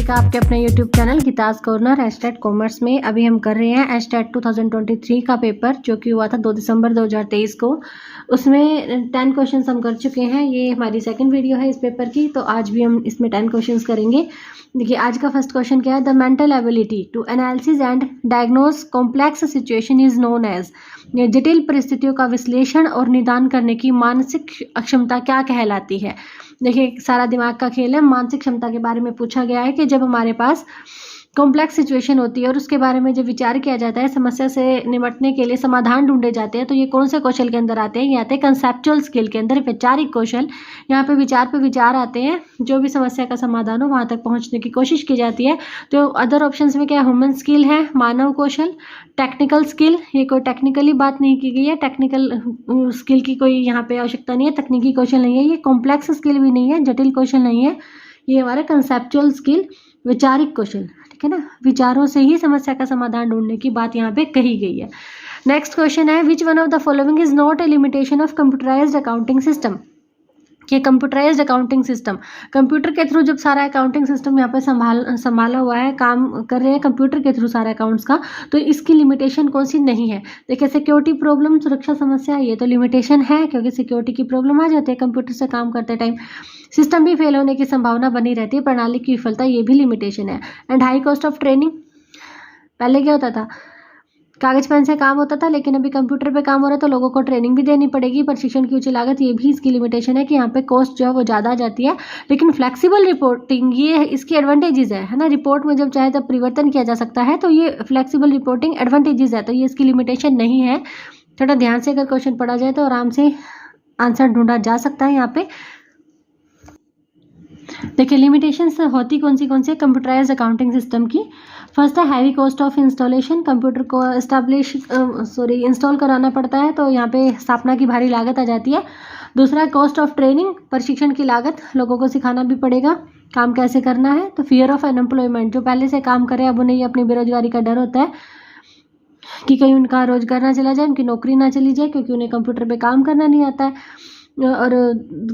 सभी का आपके अपने YouTube channel Geeta's corner hashtag commerce में। अभी हम कर रहे हैं हैशटैग 2023 का पेपर जो कि हुआ था 2 दिसंबर 2023 को। उसमें 10 क्वेश्चंस हम कर चुके हैं। ये हमारी सेकंड वीडियो है इस पेपर की, तो आज भी हम इसमें 10 क्वेश्चंस करेंगे। देखिए आज का फर्स्ट क्वेश्चन क्या है। The mental ability to analysis and diagnose complex situation is known as. जटिल परिस्थितियों का विश्लेषण और निदान करने की मानसिक क्षमता क्या कहलाती है। देखिए सारा दिमाग का खेल है। मानसिक क्षमता के बारे में पूछा गया है कि जब हमारे पास कॉम्प्लेक्स सिचुएशन होती है और उसके बारे में जब विचार किया जाता है, समस्या से निपटने के लिए समाधान ढूंढे जाते हैं, तो ये कौन से कौशल के अंदर आते हैं। ये आते हैं कंसेप्चुअल स्किल के अंदर, वैचारिक कौशल। यहाँ पे विचार आते हैं। जो भी समस्या का समाधान हो वहाँ तक पहुँचने की कोशिश की जाती है। तो अदर ऑप्शंस में क्या है, ह्यूमन स्किल है, मानव कौशल, टेक्निकल स्किल। ये कोई टेक्निकली बात नहीं की गई है, टेक्निकल स्किल की कोई यहाँ पे आवश्यकता नहीं है, तकनीकी कौशल नहीं है, ये कॉम्प्लेक्स स्किल भी नहीं है, जटिल कौशल नहीं है, ये हमारा कंसेप्चुअल स्किल, वैचारिक कौशल, ठीक है ना। विचारों से ही समस्या का समाधान ढूंढने की बात यहाँ पे कही गई है। नेक्स्ट क्वेश्चन है, which one of the following is not a limitation of computerised accounting system. कि कंप्यूटराइज्ड अकाउंटिंग सिस्टम, कंप्यूटर के थ्रू जब सारा अकाउंटिंग सिस्टम यहाँ पे संभाला हुआ है, काम कर रहे हैं कंप्यूटर के थ्रू सारे अकाउंट्स का, तो इसकी लिमिटेशन कौन सी नहीं है। देखिए सिक्योरिटी प्रॉब्लम, सुरक्षा समस्या, ये तो लिमिटेशन है क्योंकि सिक्योरिटी की प्रॉब्लम आ जाती है कंप्यूटर से काम करते टाइम। सिस्टम भी फेल होने की संभावना बनी रहती है, प्रणाली की विफलता, ये भी लिमिटेशन है। And high cost of training, पहले क्या होता था, कागज पेन से काम होता था, लेकिन अभी कंप्यूटर पे काम हो रहा है तो लोगों को ट्रेनिंग भी देनी पड़ेगी, प्रशिक्षण की उच्च लागत, ये भी इसकी लिमिटेशन है कि यहाँ पे कॉस्ट जो है वो ज़्यादा आ जाती है। लेकिन फ्लेक्सिबल रिपोर्टिंग, ये इसकी एडवांटेजेस है ना। रिपोर्ट में जब चाहे तब परिवर्तन किया जा सकता है, तो ये फ्लेक्सिबल रिपोर्टिंग एडवांटेजेस है, तो ये इसकी लिमिटेशन नहीं है। थोड़ा ध्यान से अगर क्वेश्चन पढ़ा जाए तो आराम से आंसर ढूंढा जा सकता है यहाँ पे। देखिए लिमिटेशंस होती कौन सी कंप्यूटराइज्ड अकाउंटिंग सिस्टम की। फर्स्ट है heavy cost of installation, computer को इंस्टॉल कराना पड़ता है, तो यहाँ पे स्थापना की भारी लागत आ जाती है। दूसरा है कॉस्ट ऑफ ट्रेनिंग, प्रशिक्षण की लागत, लोगों को सिखाना भी पड़ेगा काम कैसे करना है। तो फियर ऑफ अनएम्प्लॉयमेंट, जो पहले से काम कर रहे हैं अब उन्हें अपनी बेरोजगारी का डर होता है कि कहीं उनका रोजगार ना चला जाए, उनकी नौकरी ना चली जाए, क्योंकि उन्हें कंप्यूटर पे काम करना नहीं आता है। और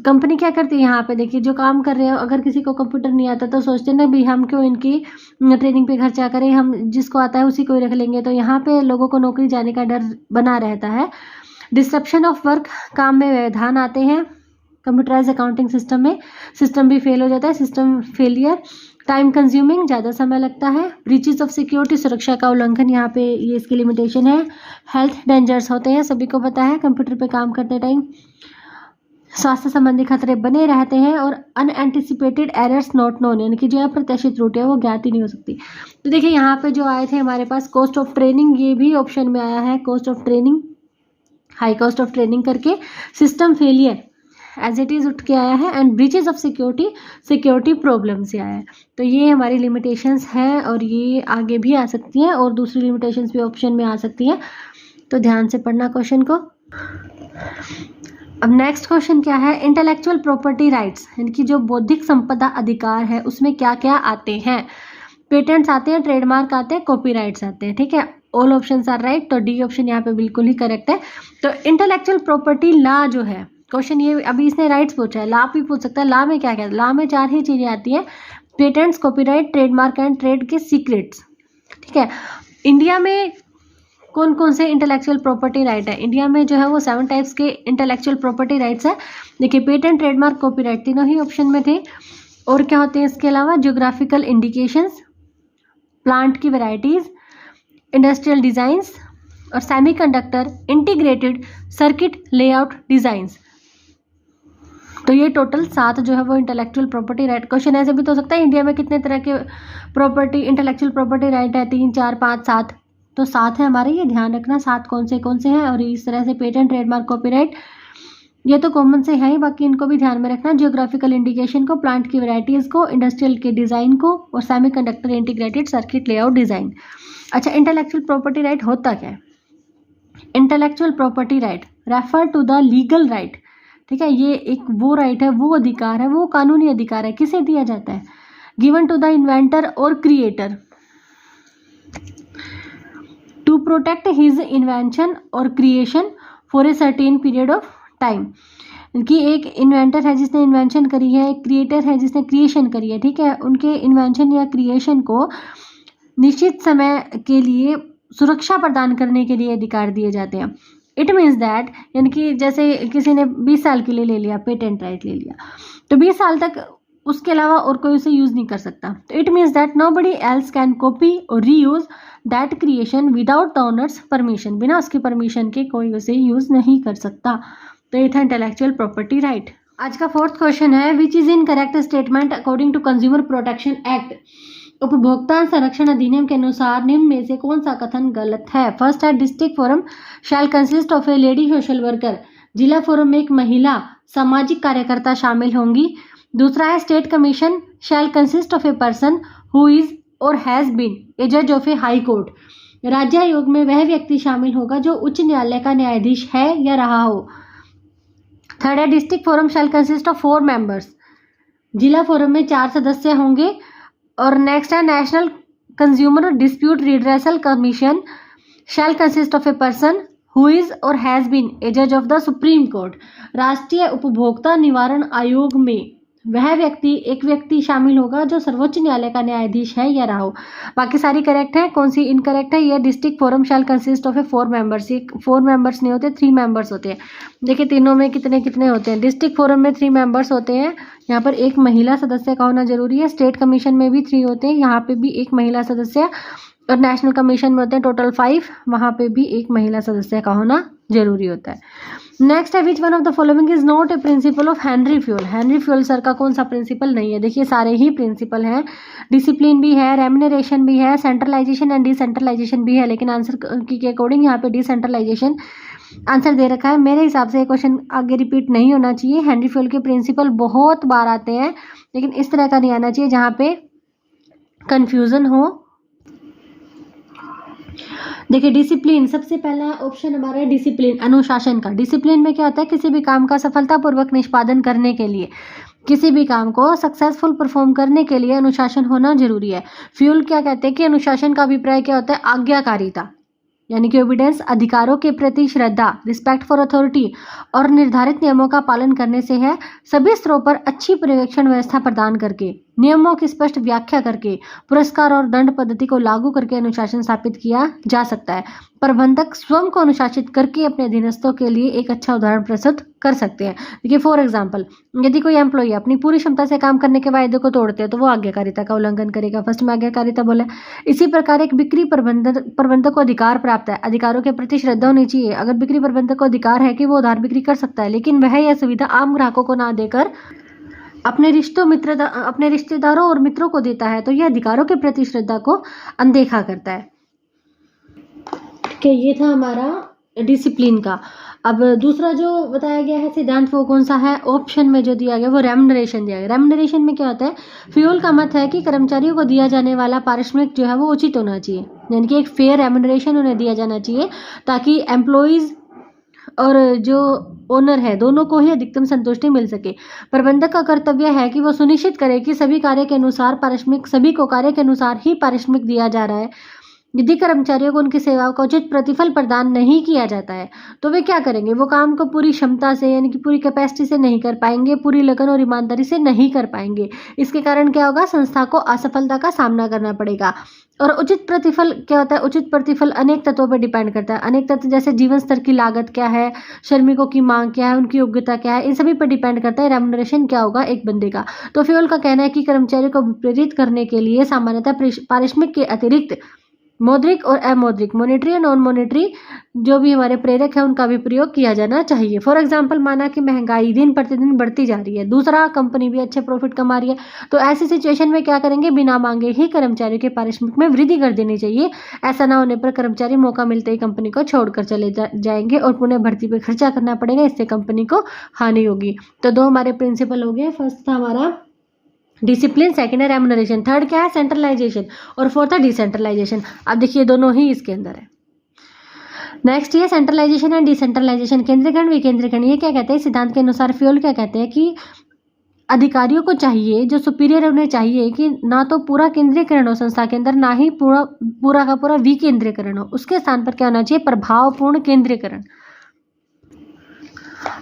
कंपनी क्या करती है यहाँ पे, देखिए जो काम कर रहे हैं, अगर किसी को कंप्यूटर नहीं आता तो सोचते हैं ना भी हम क्यों इनकी ट्रेनिंग पे खर्चा करें, हम जिसको आता है उसी को ही रख लेंगे, तो यहाँ पे लोगों को नौकरी जाने का डर बना रहता है। डिस्ट्रप्शन ऑफ वर्क, काम में व्यवधान आते हैं कंप्यूटराइज्ड अकाउंटिंग सिस्टम में, सिस्टम भी फेल हो जाता है, सिस्टम फेलियर। टाइम कंज्यूमिंग, ज़्यादा समय लगता है। ब्रीचेस ऑफ सिक्योरिटी, सुरक्षा का उल्लंघन, यहाँ पे ये इसकी लिमिटेशन है। हेल्थ डेंजर्स होते हैं, सभी को पता है कंप्यूटर पे काम करते टाइम स्वास्थ्य संबंधी खतरे बने रहते हैं। और अनएंटिसिपेटेड एरर्स नॉट नोन, यानी कि जो अप्रत्याशित त्रुटियां वो ज्ञात ही नहीं हो सकती। तो देखिए यहाँ पे जो आए थे हमारे पास कॉस्ट ऑफ ट्रेनिंग, ये भी ऑप्शन में आया है, cost of training, high cost of training करके। System failure as it is उठ के आया है। And breaches of security problem से आया है। तो ये हमारी लिमिटेशंस हैं और ये आगे भी आ सकती हैं और दूसरी लिमिटेशंस भी ऑप्शन में आ सकती हैं, तो ध्यान से पढ़ना क्वेश्चन को। अब नेक्स्ट क्वेश्चन क्या है, इंटेलेक्चुअल प्रॉपर्टी राइट्स, यानी कि जो बौद्धिक संपदा अधिकार है उसमें क्या क्या आते हैं। पेटेंट्स आते हैं, ट्रेडमार्क आते हैं, कॉपीराइट्स आते हैं, ठीक है। ऑल ऑप्शंस आर राइट, तो डी ऑप्शन यहाँ पे बिल्कुल ही करेक्ट है। तो इंटेलेक्चुअल प्रॉपर्टी लॉ जो है, क्वेश्चन ये अभी इसने राइट्स पूछा है, लॉ भी पूछ सकता है। लॉ में क्या क्या, लॉ में 4 ही चीजें आती है, patents, copyright, trademark and trade के सीक्रेट्स, ठीक है। इंडिया में कौन कौन से इंटेलेक्चुअल प्रॉपर्टी राइट है, इंडिया में जो है वो 7 टाइप्स के इंटेलेक्चुअल प्रॉपर्टी राइट्स है। देखिए पेटेंट, ट्रेडमार्क, कॉपीराइट तीनों ही ऑप्शन में थे। और क्या होते हैं इसके अलावा, ज्योग्राफिकल इंडिकेशंस, प्लांट की वैरायटीज, इंडस्ट्रियल डिजाइंस और semiconductor integrated circuit layout designs. तो ये टोटल 7 जो है वो इंटेलेक्चुअल प्रॉपर्टी राइट। क्वेश्चन ऐसे भी तो हो सकता है इंडिया में कितने तरह के इंटेलेक्चुअल प्रॉपर्टी राइट है, 3, 4, 5, 7, तो 7 है हमारे, ये ध्यान रखना 7 कौन से हैं। और इस तरह से पेटेंट, ट्रेडमार्क, कॉपीराइट ये तो कॉमन से है ही, बाकी इनको भी ध्यान में रखना। जियोग्राफिकल इंडिकेशन को, प्लांट की वैरायटीज को, इंडस्ट्रियल के डिजाइन को और semiconductor integrated circuit layout design. अच्छा इंटेलेक्चुअल प्रॉपर्टी राइट होता क्या है। Intellectual property right refer to the legal right, ठीक है। ये एक वो राइट है, वो अधिकार है, वो कानूनी अधिकार है, किसे दिया जाता है, गिवन टू द इन्वेंटर और creator to protect his invention और creation for a certain period of time. कि एक इन्वेंटर है जिसने इन्वेंशन करी है, एक क्रिएटर है जिसने क्रिएशन करी है, ठीक है, उनके इन्वेंशन या क्रिएशन को निश्चित समय के लिए सुरक्षा प्रदान करने के लिए अधिकार दिए जाते हैं। इट मीन्स दैट, यानी कि जैसे किसी ने 20 साल के लिए ले लिया, पेटेंट राइट ले लिया, तो 20 साल तक उसके अलावा और कोई उसे यूज़ नहीं कर सकता। तो it means that nobody else can copy और reuse that creation without the owner's permission, बिना उसकी परमिशन के कोई उसे यूज़ नहीं कर सकता। तो ये था इंटेलेक्चुअल प्रॉपर्टी राइट। आज का फोर्थ क्वेश्चन है, which is incorrect statement according to consumer protection act, उपभोक्ता संरक्षण अधिनियम के अनुसार निम्न में से कौन सा कथन गलत है। फर्स्ट है, district forum shell consist of A lady social worker, जिला फोरम में एक महिला सामाजिक कार्यकर्ता शामिल होंगी। दूसरा है, state commission shell consist of a person who is और हैज बीन ए जज ऑफ ए हाई कोर्ट, राज्य आयोग में वह व्यक्ति शामिल होगा जो उच्च न्यायालय का न्यायाधीश है या रहा हो। थर्ड है, district forum shell consist of 4 members, जिला फोरम में 4 सदस्य होंगे। और नेक्स्ट है, national consumer dispute redressal commission shell consist of a person who is और हैज बीन ए जज ऑफ द सुप्रीम कोर्ट, राष्ट्रीय उपभोक्ता निवारण आयोग में वह व्यक्ति एक व्यक्ति शामिल होगा जो सर्वोच्च न्यायालय का न्यायाधीश है या रहा हो। बाकी सारी करेक्ट है, कौन सी इनकरेक्ट है, ये district forum shell consist of A 4 members, ये 4 मेंबर्स नहीं होते, 3 मेंबर्स होते हैं। देखिए तीनों में कितने कितने होते हैं, डिस्ट्रिक्ट फोरम में 3 मेंबर्स होते हैं, यहाँ पर एक महिला सदस्य का होना जरूरी है। स्टेट कमीशन में भी 3 होते हैं, यहाँ पे भी एक महिला सदस्य, और नेशनल कमीशन में होते हैं टोटल 5, वहाँ पे भी एक महिला सदस्य का होना जरूरी होता है। नेक्स्ट है, which one of the following is not a principle of Henry fuel, Henry fuel sir का कौन सा प्रिंसिपल नहीं है। देखिए सारे ही प्रिंसिपल हैं, डिसिप्लिन भी है, रेम्यूनरेशन भी है, सेंट्रलाइजेशन एंड डिसेंट्रलाइजेशन भी है, लेकिन आंसर की के अकॉर्डिंग यहाँ पे डिसेंट्रलाइजेशन आंसर दे रखा है। मेरे हिसाब से ये क्वेश्चन आगे रिपीट नहीं होना चाहिए। हेनरी फ्यूल के प्रिंसिपल बहुत बार आते हैं, लेकिन इस तरह का नहीं आना चाहिए जहाँ पे कंफ्यूजन हो। देखिए डिसिप्लिन, सबसे पहला ऑप्शन हमारा है डिसिप्लिन, अनुशासन का। डिसिप्लिन में क्या होता है, किसी भी काम का सफलतापूर्वक निष्पादन करने के लिए, किसी भी काम को सक्सेसफुल परफॉर्म करने के लिए अनुशासन होना जरूरी है। फ्यूल क्या कहते हैं कि अनुशासन का अभिप्राय क्या होता है, आज्ञाकारिता, यानी कि ओबीडियंस, अधिकारों के प्रति श्रद्धा, रिस्पेक्ट फॉर अथॉरिटी और निर्धारित नियमों का पालन करने से है। सभी स्तरों पर अच्छी पर्यवेक्षण व्यवस्था प्रदान करके, नियमों की स्पष्ट व्याख्या करके, पुरस्कार और दंड पद्धति को लागू करके अनुशासन स्थापित किया जा सकता है। प्रबंधक स्वयं को अनुशासित करके अपने अधीनस्थों के लिए एक अच्छा उदाहरण प्रस्तुत कर सकते हैं। देखिए फॉर एग्जाम्पल, यदि कोई एम्प्लॉय अपनी पूरी क्षमता से काम करने के वायदे को तोड़ते हैं तो वो आज्ञाकारिता का उल्लंघन करेगा। फर्स्ट में आज्ञाकारिता बोला। इसी प्रकार एक बिक्री प्रबंधक को अधिकार प्राप्त है, अधिकारों के प्रति श्रद्धा होनी चाहिए। अगर बिक्री प्रबंधक को अधिकार है कि वो उधार बिक्री कर सकता है, लेकिन वह यह सुविधा आम ग्राहकों को ना देकर अपने रिश्तेदारों और मित्रों को देता है, तो यह अधिकारों के प्रति श्रद्धा को अनदेखा करता है। कि ये था हमारा डिसिप्लिन का। अब दूसरा जो बताया गया है सिद्धांत, वो कौन सा है, ऑप्शन में जो दिया गया वो रेम्यूनरेशन दिया गया। रेम्यूनरेशन में क्या होता है, फ्यूल का मत है कि कर्मचारियों को दिया जाने वाला पारिश्रमिक जो है वो उचित होना चाहिए, यानी कि एक फेयर रेम्यूनरेशन उन्हें दिया जाना चाहिए, ताकि एम्प्लॉइज और जो ओनर है दोनों को ही अधिकतम संतुष्टि मिल सके। प्रबंधक का कर्तव्य है कि वो सुनिश्चित करे कि सभी कार्य के अनुसार ही पारिश्रमिक दिया जा रहा है। यदि कर्मचारियों को उनकी सेवाओं का उचित प्रतिफल प्रदान नहीं किया जाता है तो वे क्या करेंगे, वो काम को पूरी क्षमता से यानी कि पूरी कैपेसिटी से नहीं कर पाएंगे, पूरी लगन और ईमानदारी से नहीं कर पाएंगे। इसके कारण क्या होगा, संस्था को असफलता का सामना करना पड़ेगा। और उचित प्रतिफल क्या होता है, उचित प्रतिफल अनेक तत्वों पर डिपेंड करता है। अनेक तत्व जैसे जीवन स्तर की लागत क्या है, श्रमिकों की मांग क्या है, उनकी योग्यता क्या है, इन सभी पर डिपेंड करता है रेम्यूनरेशन क्या होगा एक बंदे का। तो फ्यूल का कहना है कि कर्मचारियों को प्रेरित करने के लिए सामान्यतः पारिश्रमिक के अतिरिक्त मौद्रिक और अमौद्रिक, मॉनेटरी और नॉन मॉनेटरी जो भी हमारे प्रेरक है उनका भी प्रयोग किया जाना चाहिए। फॉर एग्जांपल, माना कि महंगाई दिन प्रतिदिन बढ़ती जा रही है, दूसरा कंपनी भी अच्छे प्रॉफिट कमा रही है, तो ऐसी सिचुएशन में क्या करेंगे, बिना मांगे ही कर्मचारियों के पारिश्रमिक में वृद्धि कर देनी चाहिए। ऐसा ना होने पर कर्मचारी मौका मिलते ही कंपनी को छोड़कर चले जाएंगे और पुनः भर्ती पर खर्चा करना पड़ेगा, इससे कंपनी को हानि होगी। तो 2 हमारे प्रिंसिपल हो गए। फर्स्ट था हमारा डिसिप्लिन, सेकंड है रेम्यूनरेशन, थर्ड क्या है सेंट्रलाइजेशन, और फोर्थ है डिसेंट्रलाइजेशन। अब देखिए दोनों ही इसके अंदर है। नेक्स्ट ये सेंट्रलाइजेशन एंड डिसेंट्रलाइजेशन, केंद्रीकरण विकेंद्रीकरण। ये क्या कहते हैं, सिद्धांत के अनुसार फ्यूल क्या कहते हैं कि अधिकारियों को चाहिए, जो सुपीरियर है उन्हें चाहिए कि ना तो पूरा केंद्रीकरण हो संस्था के अंदर, ना ही पूरा का पूरा विकेंद्रीकरण हो। उसके स्थान पर क्या होना चाहिए, प्रभावपूर्ण केंद्रीकरण।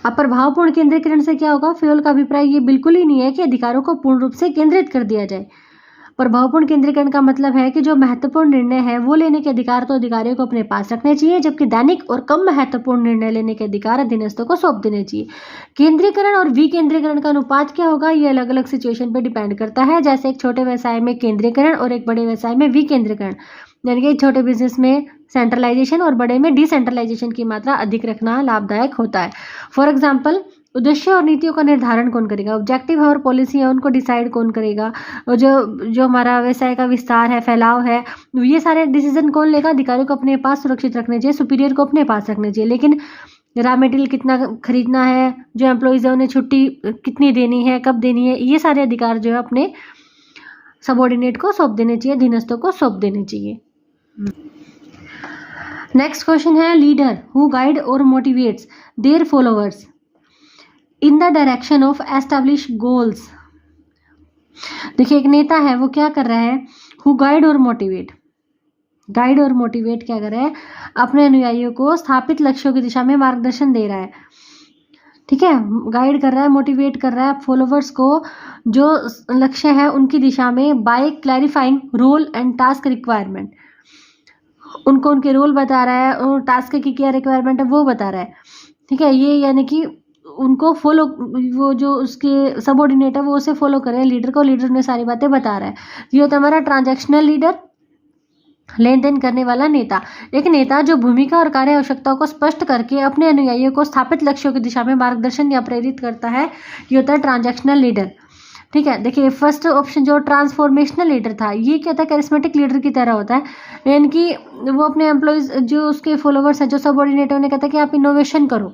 अब प्रभावपूर्ण केंद्रीकरण से क्या होगा? फ्योल का अभिप्राय ये बिल्कुल ही नहीं है कि अधिकारों को पूर्ण रूप से केंद्रित कर दिया जाए। प्रभावपूर्ण केंद्रीकरण का मतलब है कि जो महत्वपूर्ण निर्णय है वो लेने के अधिकार तो अधिकारियों को अपने पास रखने चाहिए, जबकि दैनिक और कम महत्वपूर्ण निर्णय लेने के अधिकार अधीनस्थों को सौंप देने चाहिए। केंद्रीकरण और विकेंद्रीकरण का अनुपात क्या होगा? ये अलग अलग सिचुएशन पर डिपेंड करता है। जैसे एक छोटे व्यवसाय में केंद्रीकरण और एक बड़े व्यवसाय में विकेंद्रीकरण, यानी कि छोटे बिजनेस में सेंट्रलाइजेशन और बड़े में डिसेंट्रलाइजेशन की मात्रा अधिक रखना लाभदायक होता है। फॉर एग्जाम्पल, उद्देश्य और नीतियों का निर्धारण कौन करेगा? ऑब्जेक्टिव है और पॉलिसी है, उनको डिसाइड कौन करेगा? और जो हमारा व्यवसाय का विस्तार है, फैलाव है, ये सारे डिसीजन कौन लेगा? अधिकारियों को अपने पास सुरक्षित रखने चाहिए, सुपीरियर को अपने पास रखने चाहिए। लेकिन रॉ मटेरियल कितना खरीदना है, जो एम्प्लॉइज है उन्हें छुट्टी कितनी देनी है, कब देनी है, ये सारे अधिकार जो है अपने सबऑर्डिनेट को सौंप देने चाहिए, अधीनस्थों को सौंप देने चाहिए। नेक्स्ट क्वेश्चन है, लीडर हु गाइड और motivates their followers in the direction of establish goals. देखिए, एक नेता है, वो क्या कर रहा है? हु गाइड और मोटिवेट क्या कर रहा है? अपने अनुयायियों को स्थापित लक्ष्यों की दिशा में मार्गदर्शन दे रहा है। ठीक है, गाइड कर रहा है, मोटिवेट कर रहा है फॉलोवर्स को जो लक्ष्य है उनकी दिशा में, by clarifying role and task requirement. उनको उनके रोल बता रहा है और टास्क की क्या रिक्वायरमेंट है वो बता रहा है। ठीक है, ये यानी कि उनको फॉलो, वो जो उसके सबऑर्डिनेट है वो उसे फॉलो कर रहे हैं लीडर को, लीडर ने सारी बातें बता रहा है। ये होता है हमारा ट्रांजैक्शनल लीडर, लेन देन करने वाला नेता। एक नेता जो भूमिका और कार्य आवश्यकताओं को स्पष्ट करके अपने अनुयायियों को स्थापित लक्ष्यों की दिशा में मार्गदर्शन या प्रेरित करता है, ये होता है ट्रांजैक्शनल लीडर। ठीक है, देखिए फर्स्ट ऑप्शन जो ट्रांसफॉर्मेशनल लीडर था, ये क्या था? कैरिस्मेटिक लीडर की तरह होता है, यानी कि वो अपने एम्प्लॉयज जो उसके फॉलोवर्स हैं, जो सबऑर्डिनेट है, उन्हें कहता है कि आप इनोवेशन करो।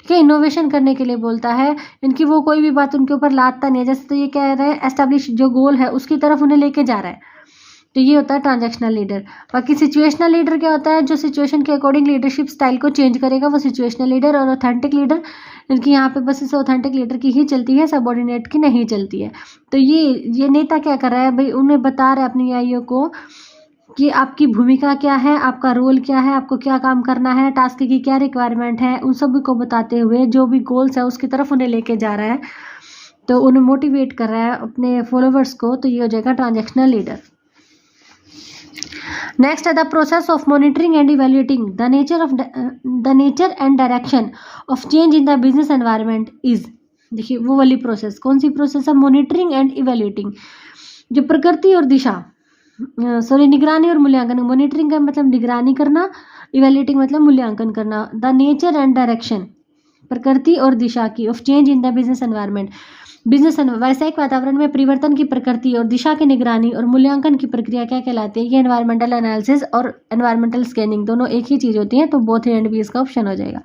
ठीक है, इनोवेशन करने के लिए बोलता है, इनकी वो कोई भी बात उनके ऊपर लादता नहीं है। जैसे तो ये कह रहा है एस्टैब्लिश जो गोल है उसकी तरफ उन्हें लेके जा रहा है, तो ये होता है ट्रांजैक्शनल लीडर। बाकी सिचुएशनल लीडर क्या होता है? जो सिचुएशन के अकॉर्डिंग लीडरशिप स्टाइल को चेंज करेगा, वो सिचुएशनल लीडर। और ऑथेंटिक लीडर, इनकी यहाँ पे बस इस ऑथेंटिक लीडर की ही चलती है, सबऑर्डिनेट की नहीं चलती है। तो ये नेता क्या कर रहा है भाई? उन्हें बता रहा है अपने अनुयायियों को कि आपकी भूमिका क्या है, आपका रोल क्या है, आपको क्या काम करना है, टास्क की क्या रिक्वायरमेंट है, उन सभी को बताते हुए जो भी गोल्स है उसकी तरफ उन्हें लेके जा रहा है, तो उन्हें मोटिवेट कर रहा है अपने फॉलोवर्स को। तो ये हो जाएगा ट्रांजैक्शनल लीडर। नेक्स्ट है the process of monitoring and evaluating the nature and direction of change in the business environment is. देखिए वो वाली प्रोसेस, कौन सी प्रोसेस है? मॉनिटरिंग एंड इवेल्युएटिंग, जो प्रकृति और दिशा, निगरानी और मूल्यांकन। मॉनिटरिंग का मतलब निगरानी करना, इवेल्युएटिंग मतलब मूल्यांकन करना। द नेचर एंड डायरेक्शन, प्रकृति और दिशा की, of change in the business environment, व्यावसायिक वातावरण में परिवर्तन की प्रकृति और दिशा की निगरानी और मूल्यांकन की प्रक्रिया क्या कहलाती है? ये एनवायरमेंटल एनालिसिस और एनवायरमेंटल स्कैनिंग दोनों एक ही चीज़ होती है, तो बोथ एंड बी इसका ऑप्शन हो जाएगा।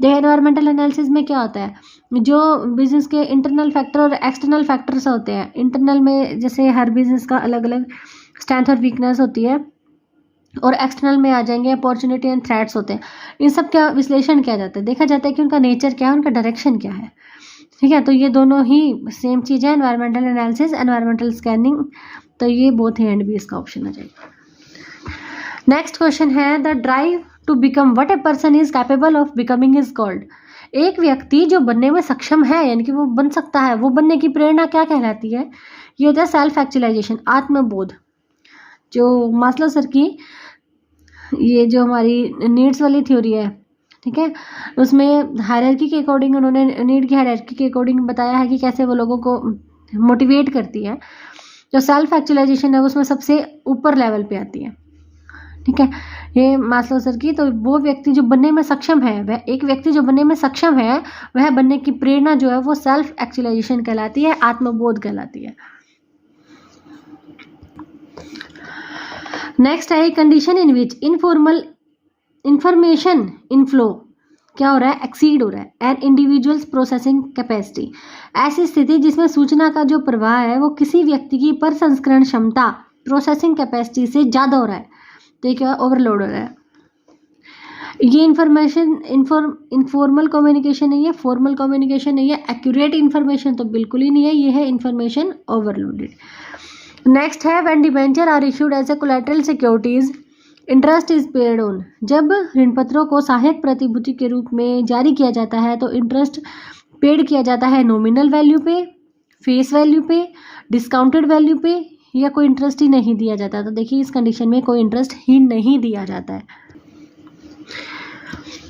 देखिए एनवायरमेंटल एनालिसिस में क्या होता है? जो बिजनेस के इंटरनल फैक्टर और एक्सटर्नल फैक्टर्स होते हैं। इंटरनल में जैसे हर बिजनेस का अलग अलग स्ट्रेंथ और वीकनेस होती है, और एक्सटर्नल में आ जाएंगे अपॉर्चुनिटी एंड थ्रेट्स होते हैं। इन सब का विश्लेषण किया जाता है, देखा जाता है कि उनका नेचर क्या है, उनका डायरेक्शन क्या है। ठीक है, तो ये दोनों ही सेम चीज़ है, एनवायरमेंटल एनालिसिस, एनवायरमेंटल स्कैनिंग, तो ये बोथ एंड बी इसका ऑप्शन आ जाएगा। नेक्स्ट क्वेश्चन है the drive to become what a person is capable of becoming is called. एक व्यक्ति जो बनने में सक्षम है, यानी कि वो बन सकता है, वो बनने की प्रेरणा क्या कहलाती है? ये होता है सेल्फ एक्चुअलाइजेशन, आत्मबोध। जो मास्लो सर की ये जो हमारी नीड्स वाली थ्योरी है, ठीक है, उसमें हायरार्की के अकॉर्डिंग उन्होंने नीड की हायरार्की के अकॉर्डिंग बताया है कि कैसे वो लोगों को मोटिवेट करती है। जो सेल्फ एक्चुअलाइजेशन है उसमें सबसे ऊपर लेवल पे आती है। ठीक है, ये मास्लो सर की, तो वो व्यक्ति जो बनने में सक्षम है, वह एक व्यक्ति जो बनने में सक्षम है, वह बनने की प्रेरणा जो है वो सेल्फ एक्चुअलाइजेशन कहलाती है, आत्मबोध कहलाती है। नेक्स्ट है condition in which informal information inflow क्या हो रहा है? एक्सीड हो रहा है एंड इंडिविजुअल्स प्रोसेसिंग कैपेसिटी। ऐसी स्थिति जिसमें सूचना का जो प्रवाह है वो किसी व्यक्ति की प्रसंस्करण क्षमता, प्रोसेसिंग कैपेसिटी से ज़्यादा हो रहा है, तो ये क्या? ओवरलोड हो रहा है। ये इन्फॉर्मेशन इनफॉर्मल कम्युनिकेशन नहीं है, फॉर्मल कम्युनिकेशन नहीं है, एक्यूरेट इन्फॉर्मेशन तो बिल्कुल ही नहीं है, ये है इन्फॉर्मेशन ओवरलोडेड। नेक्स्ट है when debenture are issued as a collateral securities interest is paid on, जब ऋण पत्रों को सहायक प्रतिभूति के रूप में जारी किया जाता है तो इंटरेस्ट पेड किया जाता है नॉमिनल वैल्यू पे, फेस वैल्यू पे, डिस्काउंटेड वैल्यू पे, या कोई इंटरेस्ट ही नहीं दिया जाता। तो देखिए इस कंडीशन में कोई इंटरेस्ट ही नहीं दिया जाता है।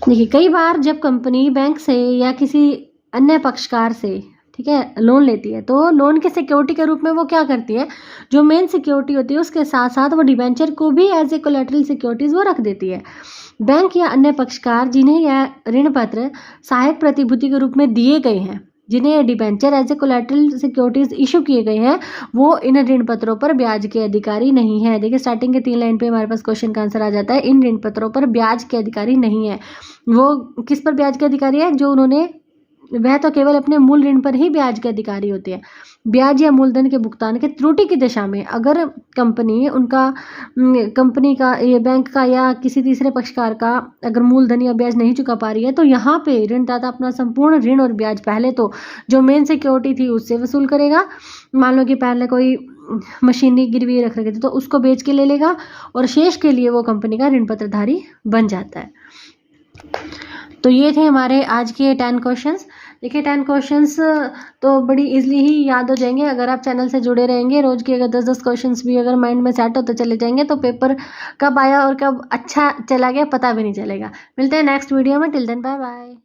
देखिए कई बार जब कंपनी बैंक से या किसी अन्य पक्षकार से, ठीक है, लोन लेती है तो लोन के सिक्योरिटी के रूप में वो क्या करती है, जो मेन सिक्योरिटी होती है उसके साथ साथ वो डिबेंचर को भी एज ए कोलेटरल सिक्योरिटीज वो रख देती है। बैंक या अन्य पक्षकार जिन्हें यह ऋण पत्र सहायक प्रतिभूति के रूप में दिए गए हैं, जिन्हें debenture as a collateral securities issue किए गए हैं, वो इन ऋण पत्रों पर ब्याज के अधिकारी नहीं है। देखिए स्टार्टिंग के 3 लाइन पे हमारे पास क्वेश्चन का आंसर आ जाता है, इन ऋण पत्रों पर ब्याज के अधिकारी नहीं है। वो किस पर ब्याज के अधिकारी है, जो उन्होंने, वह तो केवल अपने मूल ऋण पर ही ब्याज के अधिकारी होते हैं। ब्याज या मूलधन के भुगतान के त्रुटि की दिशा में अगर कंपनी का, ये बैंक का या किसी तीसरे पक्षकार का अगर मूलधन या ब्याज नहीं चुका पा रही है तो यहाँ पे ऋणदाता अपना संपूर्ण ऋण और ब्याज पहले तो जो मेन सिक्योरिटी थी उससे वसूल करेगा। मान लो कि पहले कोई मशीनरी गिरवी रख रखी थी तो उसको बेच के ले लेगा और शेष के लिए वो कंपनी का ऋण पत्रधारी बन जाता है। तो ये थे हमारे आज के 10 क्वेश्चंस। देखिए 10 क्वेश्चंस तो बड़ी इजीली ही याद हो जाएंगे अगर आप चैनल से जुड़े रहेंगे। रोज के अगर 10-10 क्वेश्चंस भी अगर माइंड में सेट होते चले जाएंगे तो पेपर कब आया और कब अच्छा चला गया पता भी नहीं चलेगा। मिलते हैं नेक्स्ट वीडियो में, टिल देन बाय बाय।